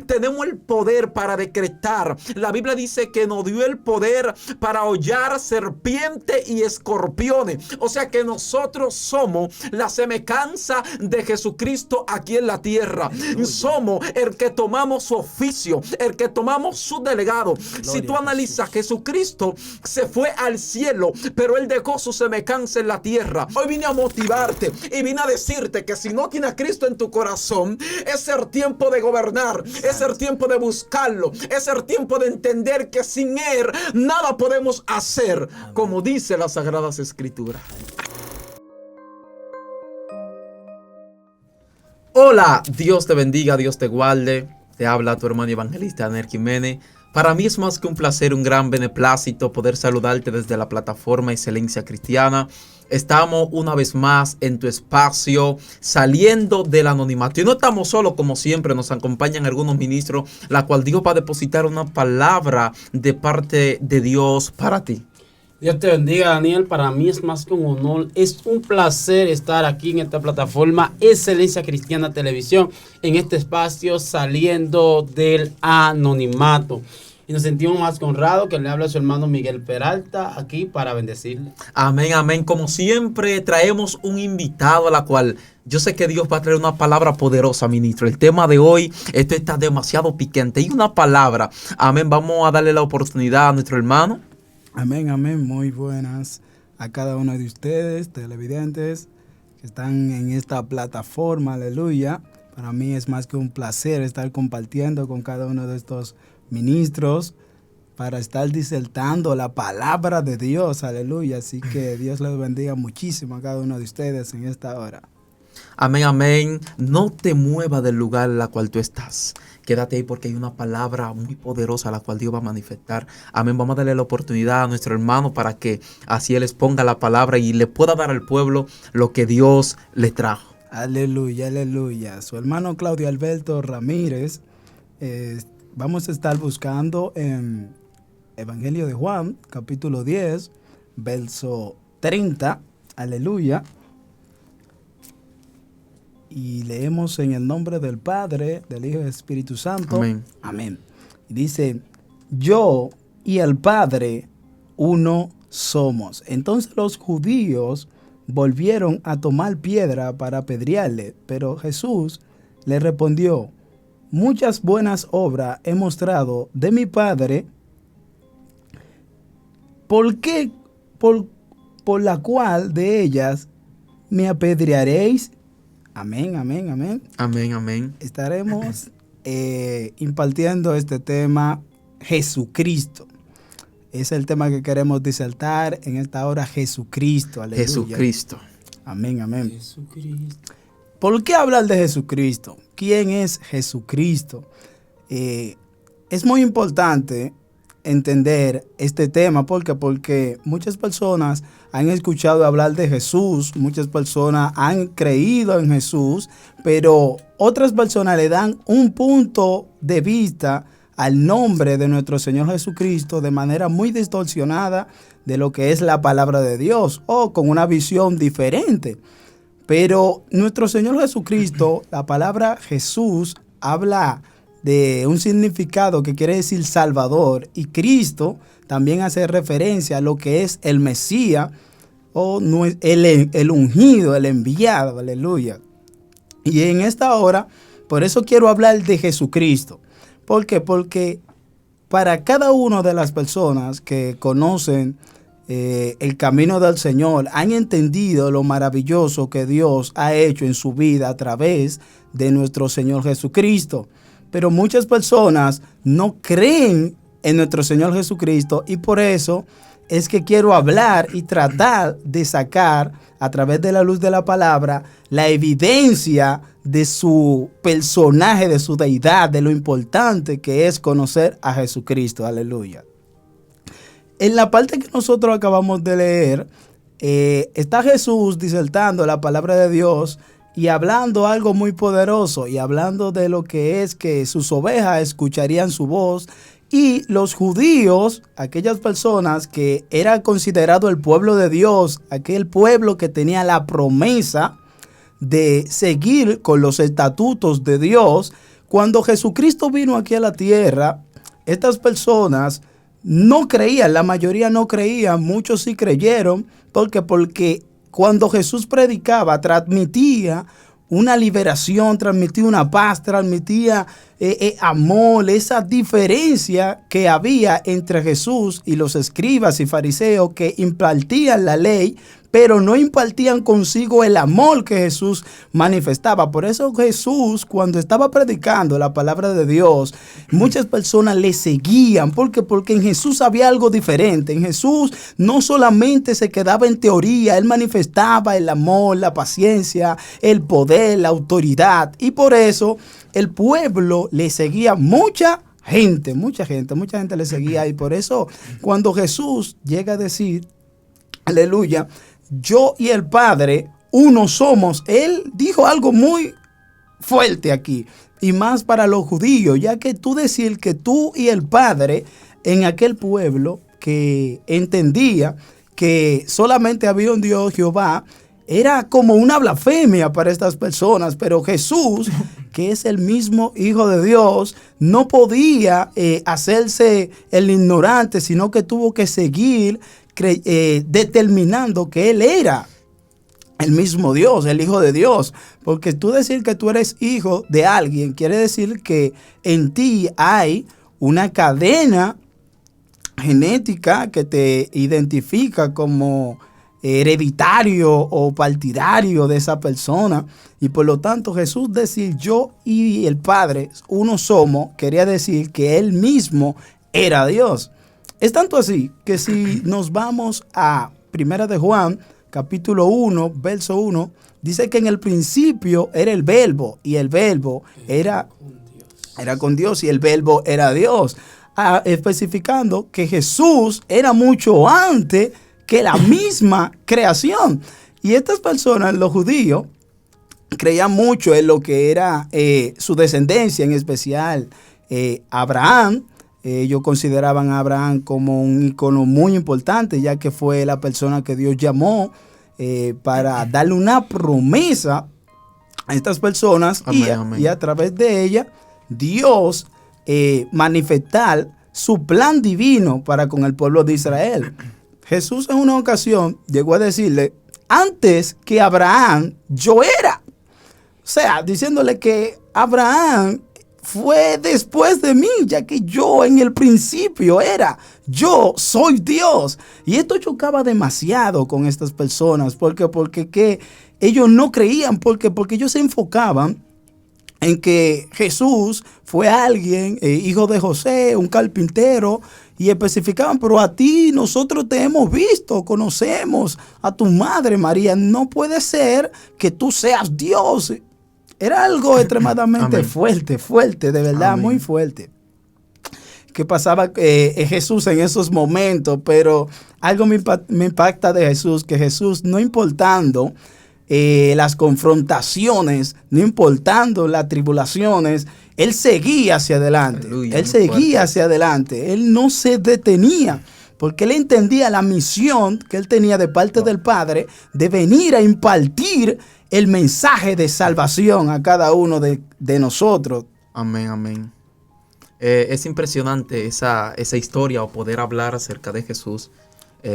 tenemos el poder para decretar. La Biblia dice que nos dio el poder para hollar serpientes y escorpiones. O sea que nosotros somos la semejanza de Jesucristo aquí en la tierra. Somos el que tomamos su oficio, el que tomamos su delegado. Si tú analizas, Jesucristo se fue al cielo, pero él dejó su semejanza en la tierra. Hoy vine a motivarte y vine a decirte que si no tienes a Cristo en tu corazón, es el tiempo de gobernar, es el tiempo de buscarlo, es el tiempo de entender que sin él nada podemos hacer, como dice las Sagradas Escrituras. Hola, Dios te bendiga, Dios te guarde. Te habla tu hermano evangelista Aner Jiménez. Para mí es más que un placer, un gran beneplácito poder saludarte desde la plataforma Excelencia Cristiana. Estamos una vez más en tu espacio, saliendo del anonimato. Y no estamos solos, como siempre, nos acompañan algunos ministros, la cual Dios va a depositar una palabra de parte de Dios para ti. Dios te bendiga, Daniel. Para mí es más que un honor, es un placer estar aquí en esta plataforma Excelencia Cristiana Televisión, en este espacio saliendo del anonimato. Y nos sentimos más que honrados que le habla a su hermano Miguel Peralta aquí para bendecirle. Amén, amén. Como siempre, traemos un invitado a la cual yo sé que Dios va a traer una palabra poderosa, ministro. El tema de hoy, esto está demasiado picante. Y una palabra, amén, vamos a darle la oportunidad a nuestro hermano. Amén, amén. Muy buenas a cada uno de ustedes, televidentes, que están en esta plataforma, aleluya. Para mí es más que un placer estar compartiendo con cada uno de estos ministros para estar disertando la palabra de Dios, aleluya. Así que Dios les bendiga muchísimo a cada uno de ustedes en esta hora. Amén, amén. No te muevas del lugar en el cual tú estás. Quédate ahí porque hay una palabra muy poderosa la cual Dios va a manifestar. Amén. Vamos a darle la oportunidad a nuestro hermano para que así él exponga la palabra y le pueda dar al pueblo lo que Dios le trajo. Aleluya, aleluya. Su hermano Claudio Alberto Ramírez. Vamos a estar buscando en Evangelio de Juan, capítulo 10, verso 30. Aleluya. Y leemos en el nombre del Padre, del Hijo y del Espíritu Santo. Amén. Amén. Y dice, yo y el Padre uno somos. Entonces los judíos volvieron a tomar piedra para apedrearle, pero Jesús le respondió, muchas buenas obras he mostrado de mi Padre, ¿por qué? Por la cual de ellas me apedrearéis. Amén, amén, amén. Amén, amén. Estaremos impartiendo este tema, Jesucristo. Es el tema que queremos disertar en esta hora, Jesucristo. Aleluya. Jesucristo. Amén, amén. Jesucristo. ¿Por qué hablar de Jesucristo? ¿Quién es Jesucristo? Es muy importante entender este tema. ¿Por qué? Porque muchas personas han escuchado hablar de Jesús, muchas personas han creído en Jesús, pero otras personas le dan un punto de vista al nombre de nuestro Señor Jesucristo de manera muy distorsionada de lo que es la palabra de Dios o con una visión diferente. Pero nuestro Señor Jesucristo, la palabra Jesús habla de un significado que quiere decir Salvador, y Cristo también hace referencia a lo que es el Mesías o el ungido, el enviado, aleluya. Y en esta hora, por eso quiero hablar de Jesucristo. ¿Por qué? Porque para cada una de las personas que conocen el camino del Señor, han entendido lo maravilloso que Dios ha hecho en su vida a través de nuestro Señor Jesucristo. Pero muchas personas no creen en nuestro Señor Jesucristo y por eso es que quiero hablar y tratar de sacar a través de la luz de la palabra la evidencia de su personaje, de su deidad, de lo importante que es conocer a Jesucristo. Aleluya. En la parte que nosotros acabamos de leer, está Jesús disertando la palabra de Dios y hablando algo muy poderoso y hablando de lo que es que sus ovejas escucharían su voz y los judíos, aquellas personas que era considerado el pueblo de Dios, aquel pueblo que tenía la promesa de seguir con los estatutos de Dios, cuando Jesucristo vino aquí a la tierra, estas personas no creían, la mayoría no creían, muchos sí creyeron, porque cuando Jesús predicaba, transmitía una liberación, transmitía una paz, transmitía amor, esa diferencia que había entre Jesús y los escribas y fariseos que impartían la ley, pero no impartían consigo el amor que Jesús manifestaba. Por eso Jesús, cuando estaba predicando la palabra de Dios, muchas personas le seguían. ¿Por qué? Porque en Jesús había algo diferente. En Jesús no solamente se quedaba en teoría, Él manifestaba el amor, la paciencia, el poder, la autoridad. Y por eso el pueblo le seguía mucha gente le seguía. Y por eso cuando Jesús llega a decir, aleluya, yo y el Padre, uno somos. Él dijo algo muy fuerte aquí, y más para los judíos, ya que tú decir que tú y el Padre en aquel pueblo que entendía que solamente había un Dios, Jehová, era como una blasfemia para estas personas. Pero Jesús, que es el mismo Hijo de Dios, no podía hacerse el ignorante, sino que tuvo que seguir determinando que Él era el mismo Dios, el Hijo de Dios. Porque tú decir que tú eres hijo de alguien, quiere decir que en ti hay una cadena genética que te identifica como hereditario o partidario de esa persona. Y por lo tanto Jesús decir yo y el Padre uno somos, quería decir que Él mismo era Dios. Es tanto así que si nos vamos a Primera de Juan, capítulo 1, verso 1, dice que en el principio era el verbo, y el verbo era con Dios, y el verbo era Dios. Especificando que Jesús era mucho antes que la misma creación. Y estas personas, los judíos, creían mucho en lo que era su descendencia, en especial Abraham. Ellos consideraban a Abraham como un icono muy importante, ya que fue la persona que Dios llamó para darle una promesa a estas personas. Amén. Y a través de ella, Dios manifestar su plan divino para con el pueblo de Israel. Jesús en una ocasión llegó a decirle, antes que Abraham, yo era. O sea, diciéndole que Abraham fue después de mí, ya que yo en el principio era, yo soy Dios. Y esto chocaba demasiado con estas personas, porque que ellos no creían, porque ellos se enfocaban en que Jesús fue alguien, hijo de José, un carpintero, y especificaban, pero a ti nosotros te hemos visto, conocemos a tu madre María, no puede ser que tú seas Dios. Era algo extremadamente fuerte, de verdad, amén, muy fuerte. ¿Qué pasaba Jesús en esos momentos? Pero algo me impacta de Jesús, que Jesús, no importando las confrontaciones, no importando las tribulaciones, Él seguía hacia adelante. Aleluya, Él seguía hacia adelante. Él no se detenía, porque Él entendía la misión que Él tenía de parte del Padre de venir a impartir el mensaje de salvación a cada uno de nosotros. Amén, amén. Es impresionante esa historia o poder hablar acerca de Jesús.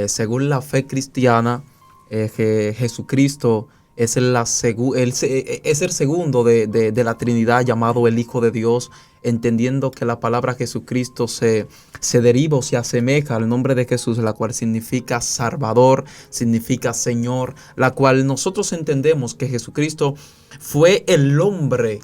Según la fe cristiana, Jesucristo es el segundo de la Trinidad, llamado el Hijo de Dios, entendiendo que la palabra Jesucristo se deriva o se asemeja al nombre de Jesús, la cual significa Salvador, significa Señor, la cual nosotros entendemos que Jesucristo fue el hombre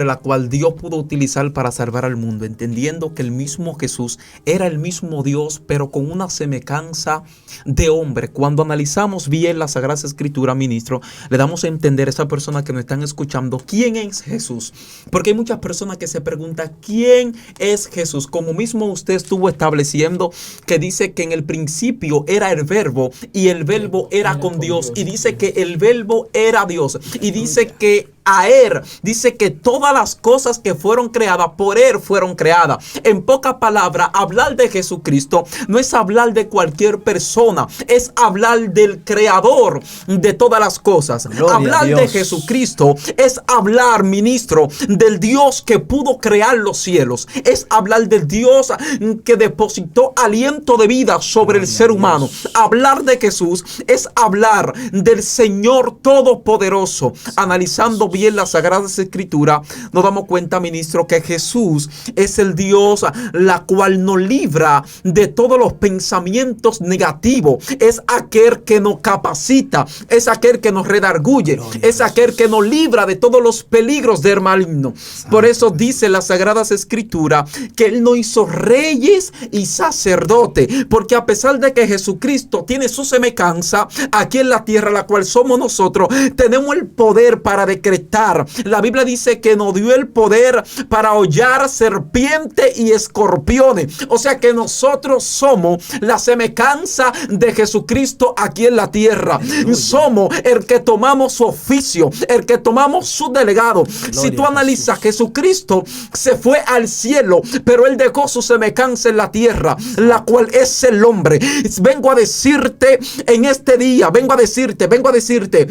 la cual Dios pudo utilizar para salvar al mundo, entendiendo que el mismo Jesús era el mismo Dios, pero con una semejanza de hombre. Cuando analizamos bien la Sagrada Escritura, ministro, le damos a entender a esa persona que nos están escuchando quién es Jesús. Porque hay muchas personas que se preguntan quién es Jesús, como mismo usted estuvo estableciendo, que dice que en el principio era el verbo y el verbo era con Dios, y dice que el verbo era Dios, y dice que a Él, dice que todas las cosas que fueron creadas, por Él fueron creadas. En pocas palabras, hablar de Jesucristo no es hablar de cualquier persona, es hablar del creador de todas las cosas. Gloria Hablar a Dios. de Jesucristo es hablar, ministro, del Dios que pudo crear los cielos. Es hablar del Dios que depositó aliento de vida sobre el ser humano. Hablar de Jesús es hablar del Señor Todopoderoso. Analizando bien las Sagradas Escrituras, nos damos cuenta, ministro, que Jesús es el Dios la cual nos libra de todos los pensamientos negativos. Es aquel que nos capacita, es aquel que nos redarguye, es aquel que nos libra de todos los peligros del maligno. Por eso dice las Sagradas Escrituras que Él nos hizo reyes y sacerdotes, porque a pesar de que Jesucristo tiene su semejanza aquí en la tierra, la cual somos nosotros, tenemos el poder para decretar. La Biblia dice que nos dio el poder para hollar serpientes y escorpiones. O sea que nosotros somos la semejanza de Jesucristo aquí en la tierra. Somos el que tomamos su oficio, el que tomamos su delegado. Si tú analizas, Jesucristo se fue al cielo, pero Él dejó su semejanza en la tierra, la cual es el hombre. Vengo a decirte en este día, vengo a decirte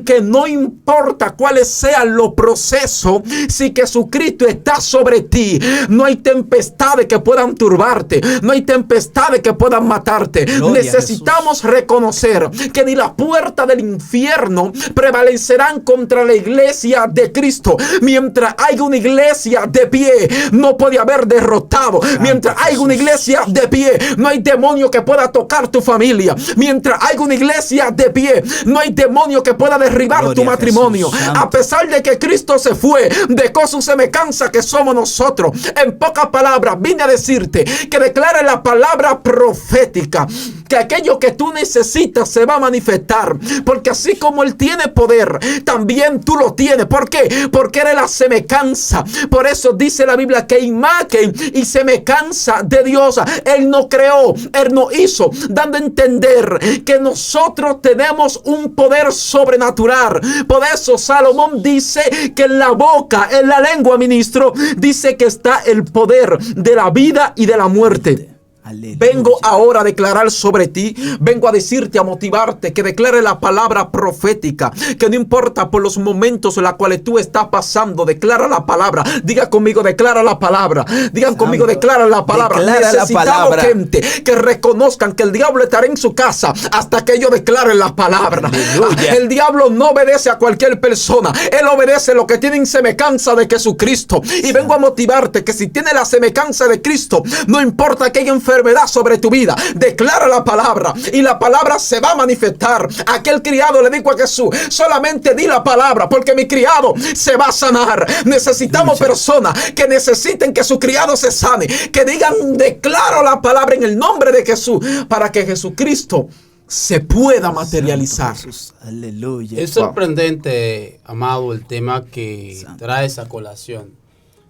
que no importa cuáles sean los procesos, si Jesucristo está sobre ti, no hay tempestades que puedan turbarte, no hay tempestades que puedan matarte. Gloria Necesitamos reconocer que ni la puerta del infierno prevalecerán contra la iglesia de Cristo. Mientras hay una iglesia de pie, no puede haber derrotado. Mientras hay una iglesia de pie, no hay demonio que pueda tocar tu familia. Mientras hay una iglesia de pie, no hay demonio que pueda derribar Gloria tu matrimonio. Jesús, a pesar de que Cristo se fue, dejó su semejanza que somos nosotros. En pocas palabras, vine a decirte que declare la palabra profética, que aquello que tú necesitas se va a manifestar, porque así como Él tiene poder, también tú lo tienes. ¿Por qué? Porque eres la semejanza. Por eso dice la Biblia que imagen y semejanza de Dios Él no creó, Él no hizo, dando a entender que nosotros tenemos un poder sobrenatural. Por eso Salomón dice que en la boca, en la lengua, ministro, dice que está el poder de la vida y de la muerte. Aleluya. Vengo ahora a declarar sobre ti, vengo a decirte, a motivarte, que declare la palabra profética, que no importa por los momentos en los cuales tú estás pasando, declara la palabra. Diga conmigo, declara la palabra. Digan conmigo, declara la palabra. Declara la Necesitamos palabra. gente que reconozcan que el diablo estará en su casa hasta que ellos declaren la palabra. Aleluya. El diablo no obedece a cualquier persona, él obedece a los que tienen semejanza de Jesucristo. Y vengo a motivarte que si tienes la semejanza de Cristo, no importa que haya enfermedad sobre tu vida, declara la palabra y la palabra se va a manifestar. Aquel criado le dijo a Jesús, solamente di la palabra porque mi criado se va a sanar. Necesitamos personas que necesiten que su criado se sane, que digan, declaro la palabra en el nombre de Jesús, para que Jesucristo se pueda materializar. Santo Jesús. Aleluya. Es sorprendente, amado, el tema que trae esa colación.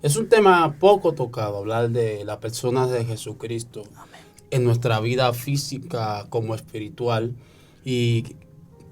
Es un tema poco tocado, hablar de la persona de Jesucristo en nuestra vida física como espiritual. Y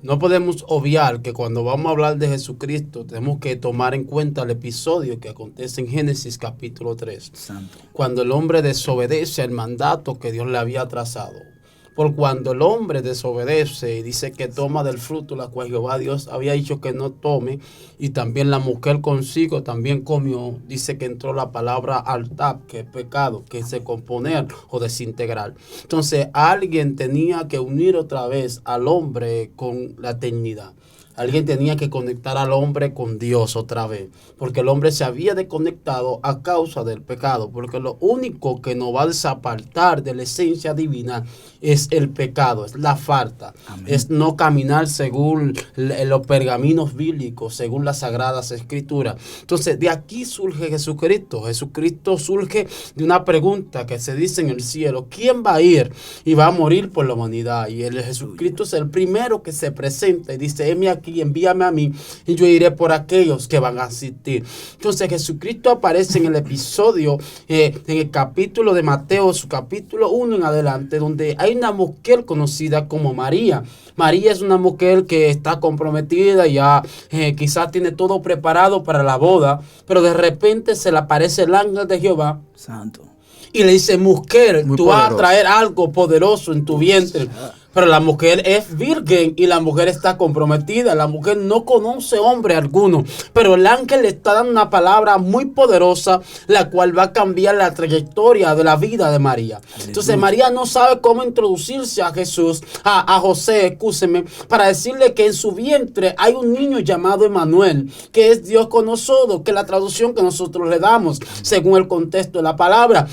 no podemos obviar que cuando vamos a hablar de Jesucristo tenemos que tomar en cuenta el episodio que acontece en Génesis capítulo 3. Santo. Cuando el hombre desobedece al mandato que Dios le había trazado. Por cuando el hombre desobedece y dice que toma del fruto la cual Jehová Dios había dicho que no tome, y también la mujer consigo también comió, dice que entró la palabra altab, que es pecado, que es componer o desintegrar. Entonces alguien tenía que unir otra vez al hombre con la eternidad. Alguien tenía que conectar al hombre con Dios otra vez, porque el hombre se había desconectado a causa del pecado, porque lo único que nos va a desapartar de la esencia divina es el pecado, es la falta. Amén. Es no caminar según los pergaminos bíblicos, según las Sagradas Escrituras. Entonces, de aquí surge Jesucristo. Jesucristo surge de una pregunta que se dice en el cielo: ¿quién va a ir y va a morir por la humanidad? Y el Jesucristo es el primero que se presenta y dice: heme aquí aquí, envíame a mí y yo iré por aquellos que van a asistir. Entonces Jesucristo aparece en el episodio, en el capítulo de Mateo, su capítulo 1 en adelante, donde hay una mujer conocida como María. María es una mujer que está comprometida, ya quizás tiene todo preparado para la boda, pero de repente se le aparece el ángel de Jehová. Santo. Y le dice, mujer, Muy tú vas a poderoso. traer algo poderoso en tu vientre. Pero la mujer es virgen y la mujer está comprometida. La mujer no conoce hombre alguno. Pero el ángel le está dando una palabra muy poderosa, la cual va a cambiar la trayectoria de la vida de María. Entonces María no sabe cómo introducirse a Jesús, a José, escúcheme, para decirle que en su vientre hay un niño llamado Emmanuel, que es Dios con nosotros, que es la traducción que nosotros le damos según el contexto de la palabra.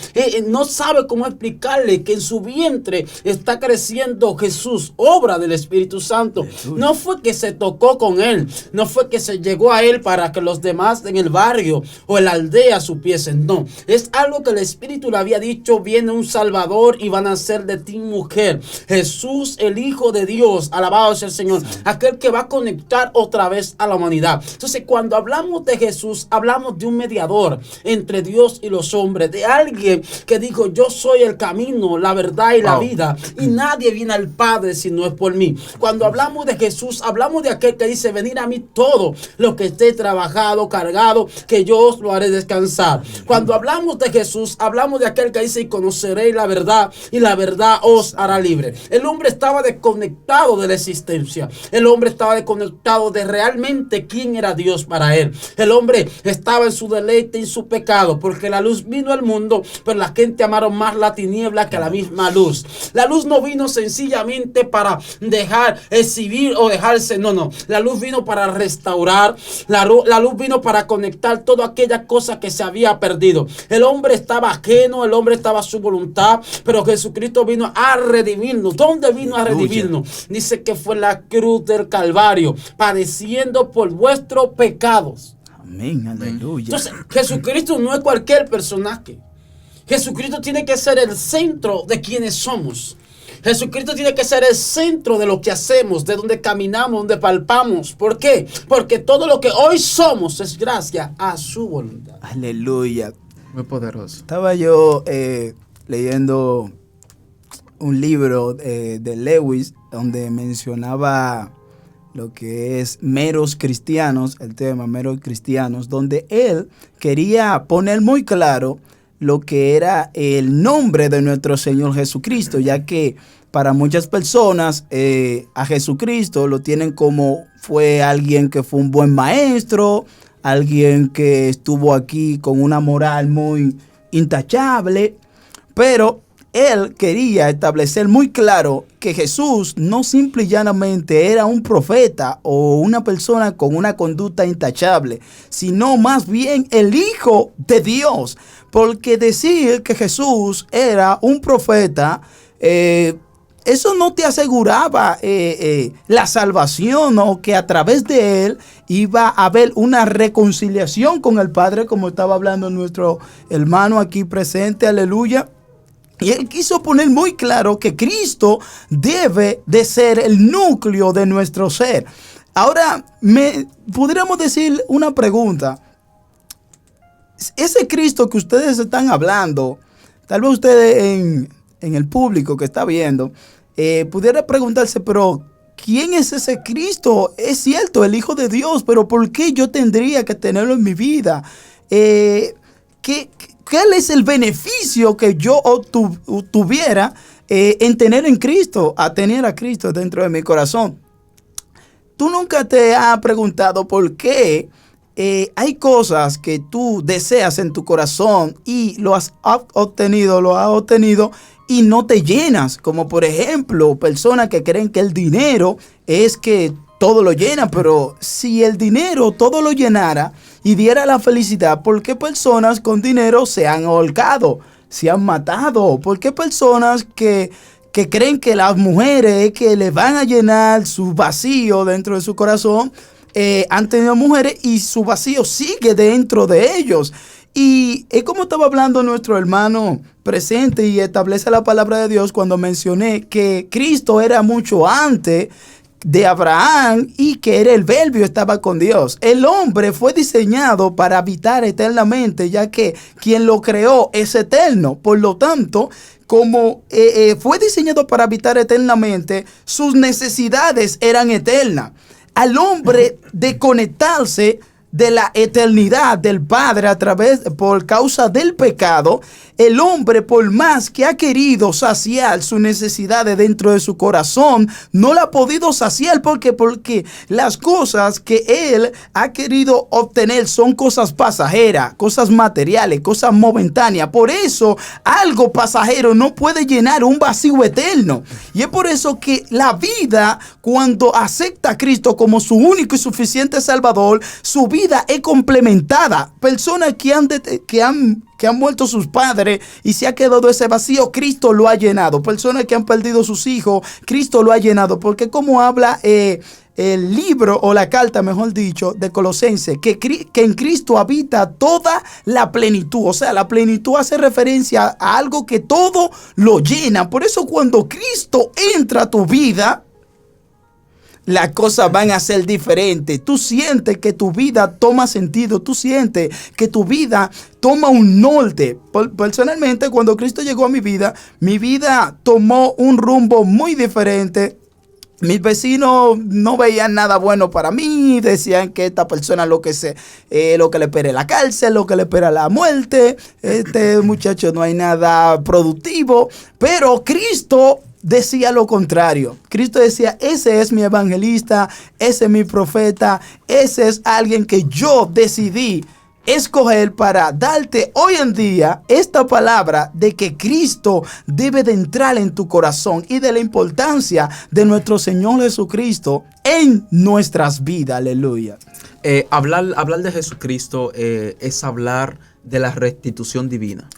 No sabe cómo explicarle que en su vientre está creciendo Jesús, obra del Espíritu Santo. No fue que se tocó con él, no fue que se llegó a él para que los demás en el barrio o en la aldea supiesen, no. Es algo que el Espíritu le había dicho, viene un Salvador y van a ser de ti mujer. Jesús, el Hijo de Dios, alabado sea el Señor, aquel que va a conectar otra vez a la humanidad. Entonces, cuando hablamos de Jesús, hablamos de un mediador entre Dios y los hombres, de alguien que dijo, yo soy el camino, la verdad y la vida, y nadie viene al Padre si no es por mí. Cuando hablamos de Jesús, hablamos de aquel que dice, venid a mí todo lo que esté trabajado, cargado, que yo os lo haré descansar. Cuando hablamos de Jesús, hablamos de aquel que dice, y conoceréis la verdad, y la verdad os hará libre. El hombre estaba desconectado de la existencia. El hombre estaba desconectado de realmente quién era Dios para él. El hombre estaba en su deleite, en su pecado, porque la luz vino al mundo, pero la gente amaron más la tiniebla que la misma luz. La luz no vino sencillamente para dejar exhibir o dejarse, no. La luz vino para restaurar, la luz vino para conectar toda aquella cosa que se había perdido. El hombre estaba ajeno, el hombre estaba a su voluntad, pero Jesucristo vino a redimirnos. ¿Dónde vino a redimirnos? Dice que fue la cruz del Calvario, padeciendo por vuestros pecados. Amén, aleluya. Entonces, Jesucristo no es cualquier personaje. Jesucristo tiene que ser el centro de quienes somos. Jesucristo tiene que ser el centro de lo que hacemos, de donde caminamos, donde palpamos. ¿Por qué? Porque todo lo que hoy somos es gracias a su voluntad. Aleluya. Muy poderoso. Estaba yo leyendo un libro de Lewis donde mencionaba lo que es meros cristianos, el tema meros cristianos, donde él quería poner muy claro lo que era el nombre de nuestro Señor Jesucristo, ya que para muchas personas a Jesucristo lo tienen como fue alguien que fue un buen maestro, alguien que estuvo aquí con una moral muy intachable, pero él quería establecer muy claro que Jesús no simple y llanamente era un profeta o una persona con una conducta intachable, sino más bien el Hijo de Dios. Porque decir que Jesús era un profeta, eso no te aseguraba la salvación o que a través de él iba a haber una reconciliación con el Padre, como estaba hablando nuestro hermano aquí presente, aleluya. Y él quiso poner muy claro que Cristo debe de ser el núcleo de nuestro ser. Ahora, podríamos decir una pregunta. Ese Cristo que ustedes están hablando, tal vez ustedes en el público que está viendo, pudiera preguntarse, pero ¿quién es ese Cristo? Es cierto, el Hijo de Dios, pero ¿por qué yo tendría que tenerlo en mi vida? ¿Cuál es el beneficio que yo tuviera en tener en Cristo, a tener a Cristo dentro de mi corazón? ¿Tú nunca te has preguntado por qué hay cosas que tú deseas en tu corazón y lo has obtenido y no te llenas? Como por ejemplo, personas que creen que el dinero es que todo lo llena, pero si el dinero todo lo llenara y diera la felicidad, ¿por qué personas con dinero se han ahorcado, se han matado? ¿Por qué personas que creen que las mujeres que le van a llenar su vacío dentro de su corazón han tenido mujeres y su vacío sigue dentro de ellos? Y es como estaba hablando nuestro hermano presente y establece la palabra de Dios cuando mencioné que Cristo era mucho antes de Abraham y que era el Verbo, estaba con Dios. El hombre fue diseñado para habitar eternamente, ya que quien lo creó es eterno. Por lo tanto, como fue diseñado para habitar eternamente, sus necesidades eran eternas. Al hombre desconectarse de la eternidad del Padre por causa del pecado, el hombre, por más que ha querido saciar sus necesidades dentro de su corazón, no la ha podido saciar. Porque las cosas que él ha querido obtener son cosas pasajeras, cosas materiales, cosas momentáneas. Por eso algo pasajero no puede llenar un vacío eterno. Y es por eso que la vida, cuando acepta a Cristo como su único y suficiente Salvador, su vida es complementada. Personas que han muerto sus padres y se ha quedado ese vacío, Cristo lo ha llenado. Personas que han perdido sus hijos, Cristo lo ha llenado. Porque como habla el libro o la carta, mejor dicho, de Colosenses, que en Cristo habita toda la plenitud. O sea, la plenitud hace referencia a algo que todo lo llena. Por eso cuando Cristo entra a tu vida, las cosas van a ser diferentes. Tú sientes que tu vida toma sentido. Tú sientes que tu vida toma un norte. Personalmente, cuando Cristo llegó a mi vida tomó un rumbo muy diferente. Mis vecinos no veían nada bueno para mí. Decían que esta persona lo que le espera es la cárcel, lo que le espera la muerte. Este muchacho no hay nada productivo. Pero Cristo decía lo contrario. Cristo decía, ese es mi evangelista, ese es mi profeta, ese es alguien que yo decidí escoger para darte hoy en día esta palabra de que Cristo debe de entrar en tu corazón y de la importancia de nuestro Señor Jesucristo en nuestras vidas. Aleluya. Hablar de Jesucristo es hablar de la restitución divina.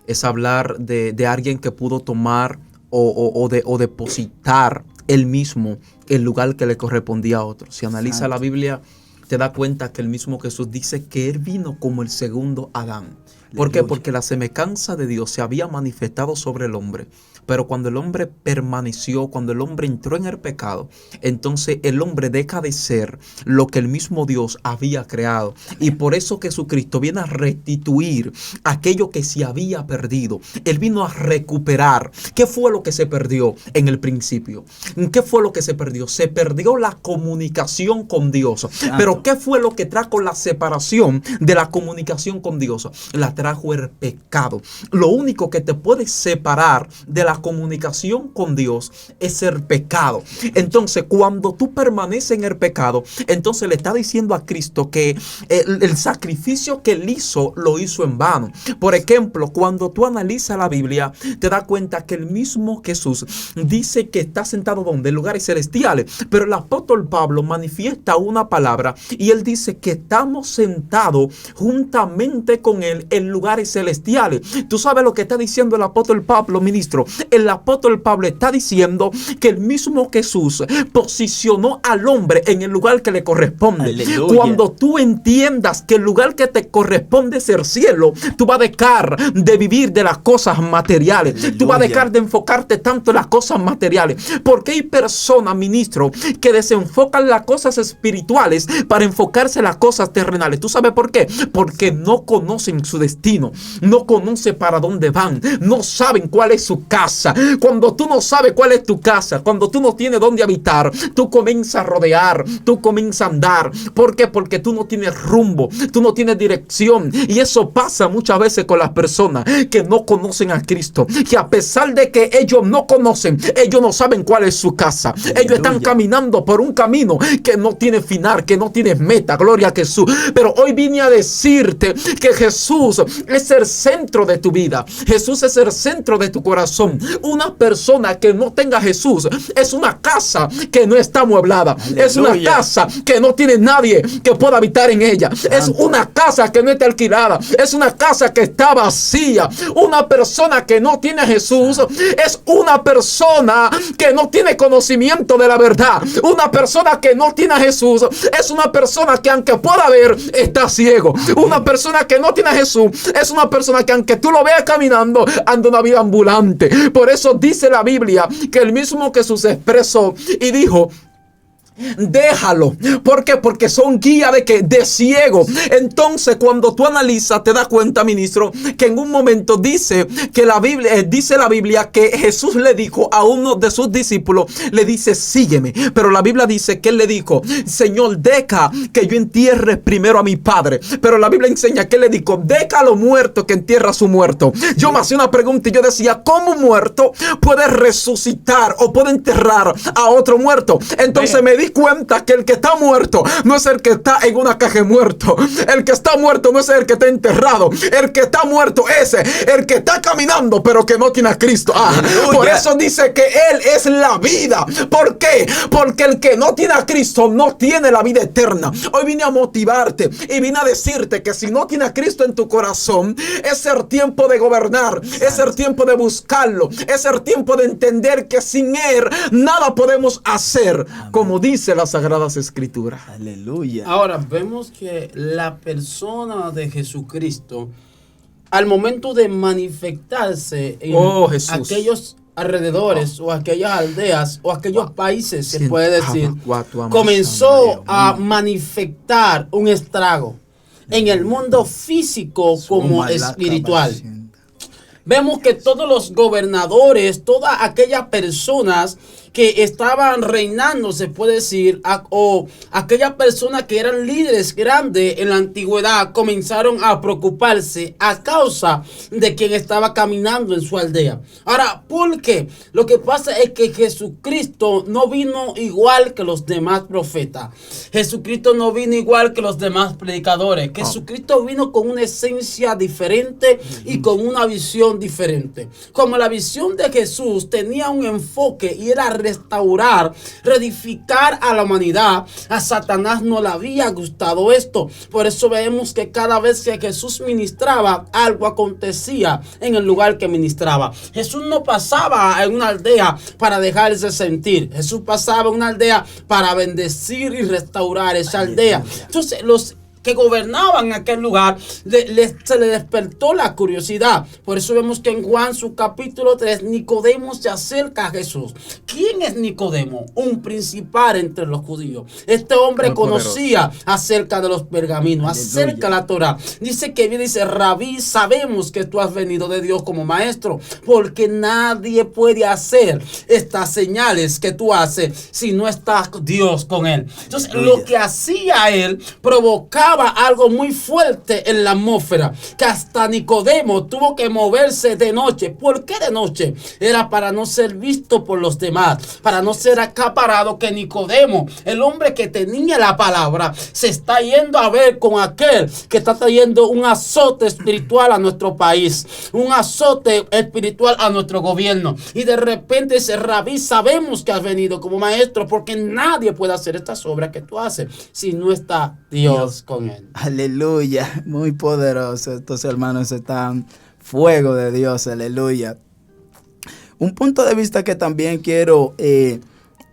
Es hablar de alguien que pudo tomar o depositar él mismo el lugar que le correspondía a otro. Si analiza la Biblia, te da cuenta que el mismo Jesús dice que él vino como el segundo Adán. ¿Por qué? Porque la semejanza de Dios se había manifestado sobre el hombre. Pero cuando el hombre permaneció, cuando el hombre entró en el pecado, entonces el hombre deja de ser lo que el mismo Dios había creado. Y por eso Jesucristo viene a restituir aquello que se había perdido. Él vino a recuperar. ¿Qué fue lo que se perdió en el principio? ¿Qué fue lo que se perdió? Se perdió la comunicación con Dios. Pero ¿qué fue lo que trajo la separación de la comunicación con Dios? La trajo el pecado. Lo único que te puede separar de la comunicación con Dios es el pecado. Entonces, cuando tú permaneces en el pecado, entonces le está diciendo a Cristo que el sacrificio que él hizo, lo hizo en vano. Por ejemplo, cuando tú analizas la Biblia, te das cuenta que el mismo Jesús dice que está sentado donde, en lugares celestiales. Pero el apóstol Pablo manifiesta una palabra y él dice que estamos sentados juntamente con él en lugares celestiales. ¿Tú sabes lo que está diciendo el apóstol Pablo, ministro? El apóstol Pablo está diciendo que el mismo Jesús posicionó al hombre en el lugar que le corresponde. Aleluya. Cuando tú entiendas que el lugar que te corresponde es el cielo, tú vas a dejar de vivir de las cosas materiales. Aleluya. Tú vas a dejar de enfocarte tanto en las cosas materiales. Porque hay personas, ministro, que desenfocan las cosas espirituales para enfocarse en las cosas terrenales. ¿Tú sabes por qué? Porque no conocen su destino, no conocen para dónde van, no saben cuál es su casa. Cuando tú no sabes cuál es tu casa, cuando tú no tienes dónde habitar, tú comienzas a rodear, tú comienzas a andar. ¿Por qué? Porque tú no tienes rumbo, tú no tienes dirección. Y eso pasa muchas veces con las personas que no conocen a Cristo, que a pesar de que ellos no conocen, ellos no saben cuál es su casa. Ellos están caminando por un camino que no tiene final, que no tiene meta. Gloria a Jesús. Pero hoy vine a decirte que Jesús es el centro de tu vida. Jesús es el centro de tu corazón. Una persona que no tenga a Jesús es una casa que no está amueblada. Aleluya. Es una casa que no tiene nadie que pueda habitar en ella. Santo. Es una casa que no está alquilada. Es una casa que está vacía. Una persona que no tiene a Jesús es una persona que no tiene conocimiento de la verdad. Una persona que no tiene a Jesús es una persona que aunque pueda ver, está ciego. Una persona que no tiene a Jesús es una persona que aunque tú lo veas caminando, anda una vida ambulante. Por eso dice la Biblia que el mismo Jesús expresó y dijo Déjalo. ¿Por qué? Porque son guía de que de ciego. Entonces, cuando tú analizas, te das cuenta, ministro, que en un momento dice que la Biblia que Jesús le dijo a uno de sus discípulos, le dice, sígueme. Pero la Biblia dice que él le dijo, Señor, deja que yo entierre primero a mi padre. Pero la Biblia enseña que él le dijo, deja a los muertos que entierra a su muerto. Yo me hacía una pregunta y yo decía, ¿cómo un muerto puede resucitar o puede enterrar a otro muerto? Entonces me di cuenta que el que está muerto no es el que está en una caja de muerto. El que está muerto no es el que está enterrado. El que está muerto es el que está caminando pero que no tiene a Cristo. Por eso dice que Él es la vida. ¿Por qué? Porque el que no tiene a Cristo no tiene la vida eterna. Hoy vine a motivarte y vine a decirte que si no tiene a Cristo en tu corazón, es el tiempo de gobernar, es el tiempo de buscarlo, es el tiempo de entender que sin Él nada podemos hacer. Amén. Como dice las Sagradas Escrituras. Aleluya. Ahora vemos que la persona de Jesucristo, al momento de manifestarse en aquellos alrededores o aquellas aldeas o aquellos países, se puede decir, comenzó a manifestar un estrago en el mundo físico como espiritual. Vemos que todos los gobernadores, todas aquellas personas que estaban reinando, se puede decir, o aquellas personas que eran líderes grandes en la antigüedad, comenzaron a preocuparse a causa de quien estaba caminando en su aldea. Ahora, ¿por qué? Lo que pasa es que Jesucristo no vino igual que los demás profetas. Jesucristo no vino igual que los demás predicadores. Jesucristo vino con una esencia diferente y con una visión diferente. Como la visión de Jesús tenía un enfoque y era restaurar, reedificar a la humanidad, a Satanás no le había gustado esto. Por eso vemos que cada vez que Jesús ministraba, algo acontecía en el lugar que ministraba. Jesús no pasaba en una aldea para dejarse sentir. Jesús pasaba en una aldea para bendecir y restaurar esa aldea. Entonces, los que gobernaban aquel lugar, se le despertó la curiosidad. Por eso vemos que en Juan su capítulo 3, Nicodemo se acerca a Jesús. ¿Quién es Nicodemo? Un principal entre los judíos. Este hombre conocía acerca de los pergaminos, acerca de la Torah. Dice que viene y dice, Rabí, sabemos que tú has venido de Dios como maestro, porque nadie puede hacer estas señales que tú haces si no está Dios con él. Entonces, lo que hacía él provocaba algo muy fuerte en la atmósfera, que hasta Nicodemo tuvo que moverse de noche. ¿Por qué de noche? Era para no ser visto por los demás, para no ser acaparado, que Nicodemo, el hombre que tenía la palabra, se está yendo a ver con aquel que está trayendo un azote espiritual a nuestro país, un azote espiritual a nuestro gobierno. Y de repente dice, Rabí, sabemos que has venido como maestro, porque nadie puede hacer estas obras que tú haces si no está Dios con él. Aleluya, muy poderoso. Estos hermanos están fuego de Dios, aleluya. Un punto de vista que también quiero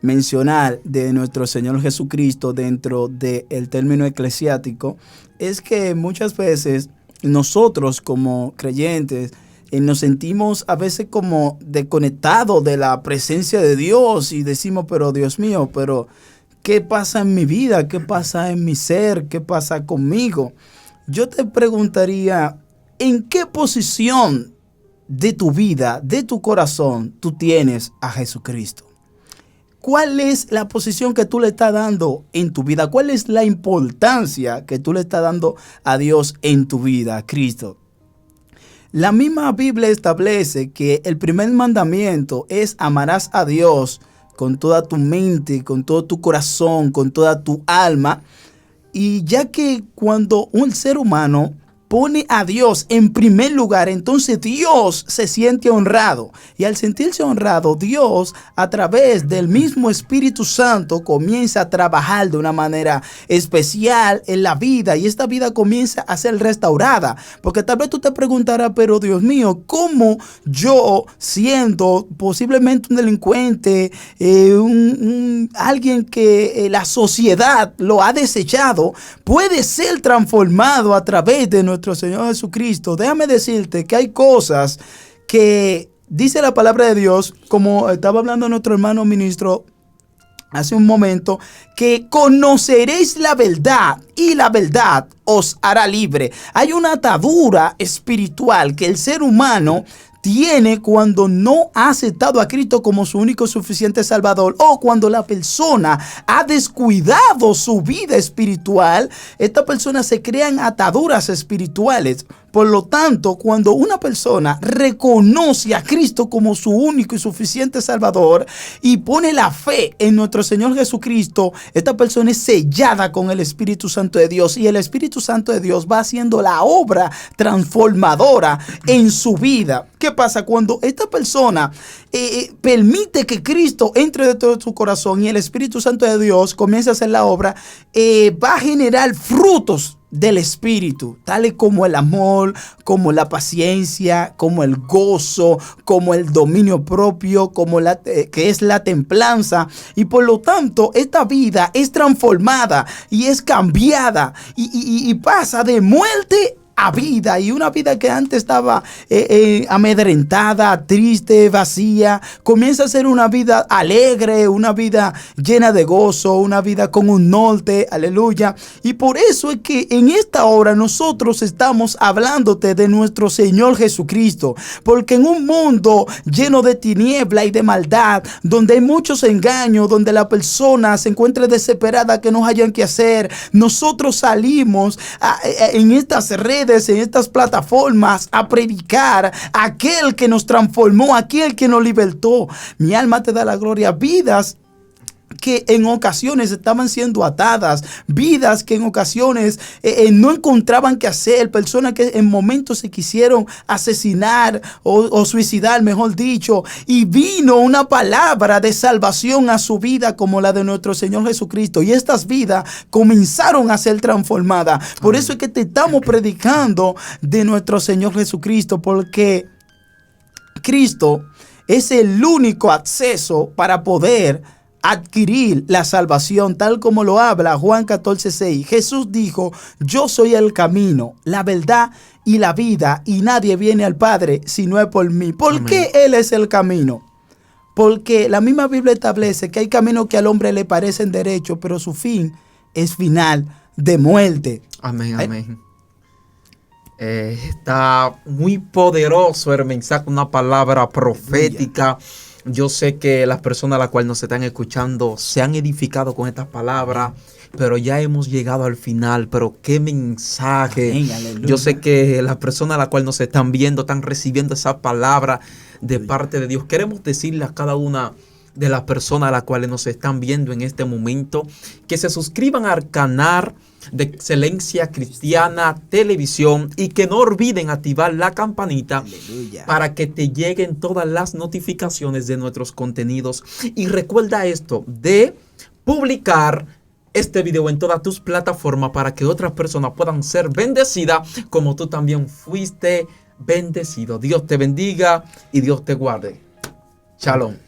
mencionar de nuestro Señor Jesucristo dentro del término eclesiástico es que muchas veces nosotros como creyentes nos sentimos a veces como desconectados de la presencia de Dios y decimos, pero Dios mío, pero ¿qué pasa en mi vida? ¿Qué pasa en mi ser? ¿Qué pasa conmigo? Yo te preguntaría, ¿en qué posición de tu vida, de tu corazón, tú tienes a Jesucristo? ¿Cuál es la posición que tú le estás dando en tu vida? ¿Cuál es la importancia que tú le estás dando a Dios en tu vida, a Cristo? La misma Biblia establece que el primer mandamiento es amarás a Dios con toda tu mente, con todo tu corazón, con toda tu alma. Y ya que cuando un ser humano pone a Dios en primer lugar, entonces Dios se siente honrado. Y al sentirse honrado, Dios, a través del mismo Espíritu Santo, comienza a trabajar de una manera especial en la vida. Y esta vida comienza a ser restaurada. Porque tal vez tú te preguntarás, pero Dios mío, ¿cómo yo, siendo posiblemente un delincuente, alguien que la sociedad lo ha desechado, puede ser transformado a través de nuestro Señor Jesucristo? Déjame decirte que hay cosas que dice la palabra de Dios, como estaba hablando nuestro hermano ministro hace un momento, que conoceréis la verdad y la verdad os hará libre. Hay una atadura espiritual que el ser humano tiene cuando no ha aceptado a Cristo como su único y suficiente Salvador, o cuando la persona ha descuidado su vida espiritual. Estas personas se crean ataduras espirituales. Por lo tanto, cuando una persona reconoce a Cristo como su único y suficiente Salvador y pone la fe en nuestro Señor Jesucristo, esta persona es sellada con el Espíritu Santo de Dios, y el Espíritu Santo de Dios va haciendo la obra transformadora en su vida. ¿Qué pasa? Cuando esta persona permite que Cristo entre dentro de su corazón y el Espíritu Santo de Dios comienza a hacer la obra, va a generar frutos del Espíritu, tales como el amor, como la paciencia, como el gozo, como el dominio propio, como que es la templanza. Y por lo tanto, esta vida es transformada y es cambiada y pasa de muerte a vida, y una vida que antes estaba amedrentada, triste, vacía, comienza a ser una vida alegre, una vida llena de gozo, una vida con un norte, aleluya. Y por eso es que en esta hora nosotros estamos hablándote de nuestro Señor Jesucristo, porque en un mundo lleno de tiniebla y de maldad, donde hay muchos engaños, donde la persona se encuentra desesperada que no hayan que hacer, nosotros salimos en estas redes, en estas plataformas, a predicar a aquel que nos transformó, aquel que nos libertó. Mi alma te da la gloria. Vidas que en ocasiones estaban siendo atadas, vidas que en ocasiones no encontraban qué hacer, personas que en momentos se quisieron asesinar o suicidar, mejor dicho, y vino una palabra de salvación a su vida como la de nuestro Señor Jesucristo, y estas vidas comenzaron a ser transformadas. Por eso es que te estamos predicando de nuestro Señor Jesucristo, porque Cristo es el único acceso para poder adquirir la salvación, tal como lo habla Juan 14:6. Jesús dijo: yo soy el camino, la verdad y la vida, y nadie viene al Padre si no es por mí. ¿Por qué Él es el camino? Porque la misma Biblia establece que hay caminos que al hombre le parecen derechos, pero su fin es final de muerte. Amén, amén. Está muy poderoso el mensaje, una palabra profética. Yo sé que las personas a las cuales nos están escuchando se han edificado con estas palabras, pero ya hemos llegado al final. Pero qué mensaje. Amén, yo sé que las personas a las cuales nos están viendo están recibiendo esa palabra de parte de Dios. Queremos decirle a cada una de las personas a las cuales nos están viendo en este momento que se suscriban al canal de Excelencia Cristiana Televisión y que no olviden activar la campanita. Aleluya. Para que te lleguen todas las notificaciones de nuestros contenidos. Y recuerda esto de publicar este video en todas tus plataformas para que otras personas puedan ser bendecidas como tú también fuiste bendecido. Dios te bendiga y Dios te guarde. Shalom.